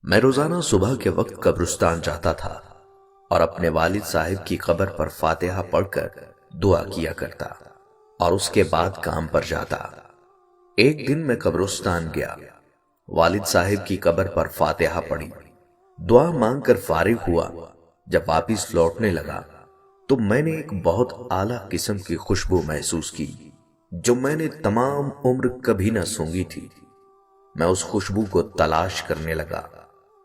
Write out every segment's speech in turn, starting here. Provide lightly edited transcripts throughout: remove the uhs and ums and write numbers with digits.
میں روزانہ صبح کے وقت قبرستان جاتا تھا اور اپنے والد صاحب کی قبر پر فاتحہ پڑھ کر دعا کیا کرتا اور اس کے بعد کام پر جاتا۔ ایک دن میں قبرستان گیا، والد صاحب کی قبر پر فاتحہ پڑھی، دعا مانگ کر فارغ ہوا۔ جب واپس لوٹنے لگا تو میں نے ایک بہت اعلیٰ قسم کی خوشبو محسوس کی جو میں نے تمام عمر کبھی نہ سونگھی تھی۔ میں اس خوشبو کو تلاش کرنے لگا۔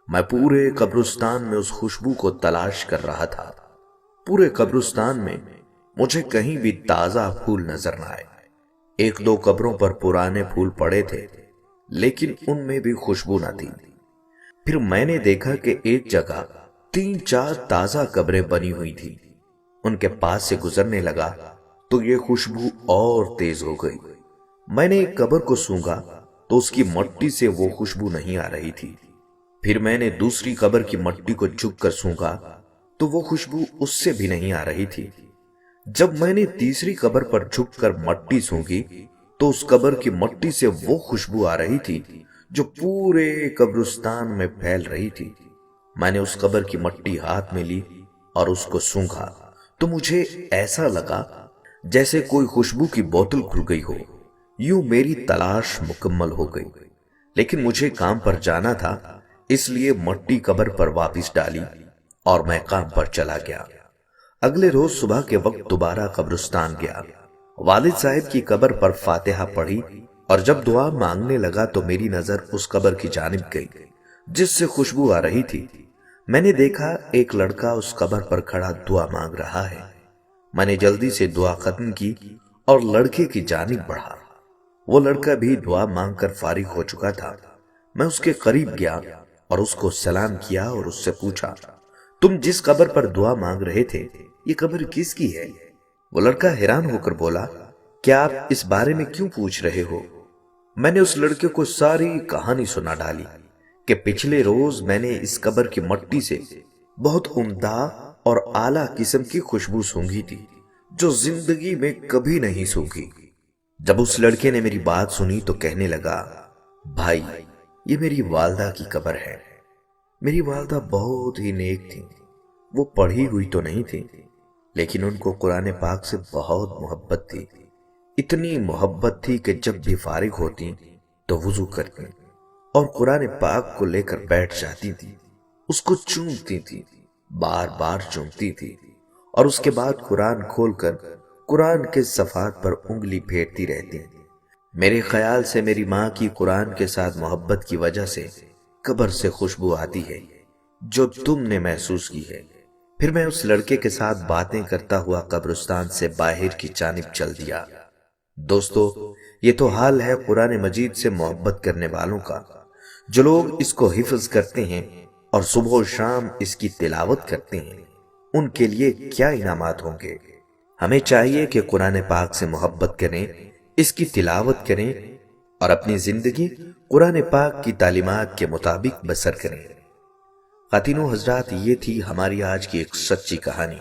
میں پورے قبرستان میں اس خوشبو کو تلاش کر رہا تھا۔ پورے قبرستان میں مجھے کہیں بھی تازہ پھول نظر نہ آئے۔ ایک دو قبروں پر پرانے پھول پڑے تھے لیکن ان میں بھی خوشبو نہ تھی۔ پھر میں نے دیکھا کہ ایک جگہ 3-4 تازہ قبریں بنی ہوئی تھی۔ ان کے پاس سے گزرنے لگا تو یہ خوشبو اور تیز ہو گئی۔ میں نے ایک قبر کو سونگھا تو اس کی مٹی سے وہ خوشبو نہیں آ رہی تھی۔ پھر میں نے دوسری قبر کی مٹی کو جھک کر سونگھا تو وہ خوشبو اس سے بھی نہیں آ رہی تھی۔ جب میں نے تیسری قبر پر جھک کر مٹی سونگھی تو اس قبر کی مٹی سے وہ خوشبو آ رہی تھی جو پورے قبرستان میں پھیل رہی تھی۔ میں نے اس قبر کی مٹی ہاتھ میں لی اور اس کو سونگھا تو مجھے ایسا لگا جیسے کوئی خوشبو کی بوتل کھل گئی ہو۔ یوں میری تلاش مکمل ہو گئی، لیکن مجھے کام پر جانا تھا، اس لیے مٹی قبر پر واپس ڈالی اور میں کام پر چلا گیا۔ اگلے روز صبح کے وقت دوبارہ قبرستان گیا، والد صاحب کی قبر پر فاتحہ پڑھی اور جب دعا مانگنے لگا تو میری نظر اس قبر کی جانب گئی جس سے خوشبو آ رہی تھی۔ میں نے دیکھا ایک لڑکا اس قبر پر کھڑا دعا مانگ رہا ہے۔ میں نے جلدی سے دعا ختم کی اور لڑکے کی جانب بڑھا۔ وہ لڑکا بھی دعا مانگ کر فارغ ہو چکا تھا۔ میں اس کے قریب گیا اور اس کو سلام کیا اور اس سے پوچھا، تم جس قبر پر دعا مانگ رہے تھے یہ قبر کس کی ہے؟ وہ لڑکا حیران ہو کر بولا، کیا آپ اس بارے میں کیوں پوچھ رہے ہو؟ میں نے اس لڑکے کو ساری کہانی سنا ڈالی کہ پچھلے روز میں نے اس قبر کی مٹی سے بہت عمدہ اور اعلیٰ قسم کی خوشبو سونگھی تھی جو زندگی میں کبھی نہیں سونگھی۔ جب اس لڑکے نے میری بات سنی تو کہنے لگا، بھائی یہ میری والدہ کی قبر ہے۔ میری والدہ بہت ہی نیک تھی، وہ پڑھی ہوئی تو نہیں تھی لیکن ان کو قرآن پاک سے بہت محبت تھی۔ اتنی محبت تھی کہ جب بھی فارغ ہوتی تو وضو کرتی اور قرآن پاک کو لے کر بیٹھ جاتی تھی، اس کو چومتی تھی، بار بار چومتی تھی اور اس کے بعد قرآن کھول کر قرآن کے صفحات پر انگلی پھیرتی رہتی۔ میرے خیال سے میری ماں کی قرآن کے ساتھ محبت کی وجہ سے قبر سے خوشبو آتی ہے جو تم نے محسوس کی ہے۔ پھر میں اس لڑکے کے ساتھ باتیں کرتا ہوا قبرستان سے باہر کی جانب چل دیا۔ دوستو، یہ تو حال ہے قرآن مجید سے محبت کرنے والوں کا۔ جو لوگ اس کو حفظ کرتے ہیں اور صبح و شام اس کی تلاوت کرتے ہیں، ان کے لیے کیا انعامات ہوں گے۔ ہمیں چاہیے کہ قرآن پاک سے محبت کریں، اس کی تلاوت کریں اور اپنی زندگی قرآن پاک کی تعلیمات کے مطابق بسر کریں۔ خواتین و حضرات، یہ تھی ہماری آج کی ایک سچی کہانی۔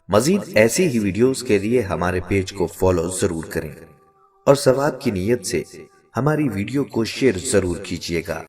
مزید ایسی ہی ویڈیوز کے لیے ہمارے پیج کو فالو ضرور کریں اور ثواب کی نیت سے ہماری ویڈیو کو شیئر ضرور کیجیے گا۔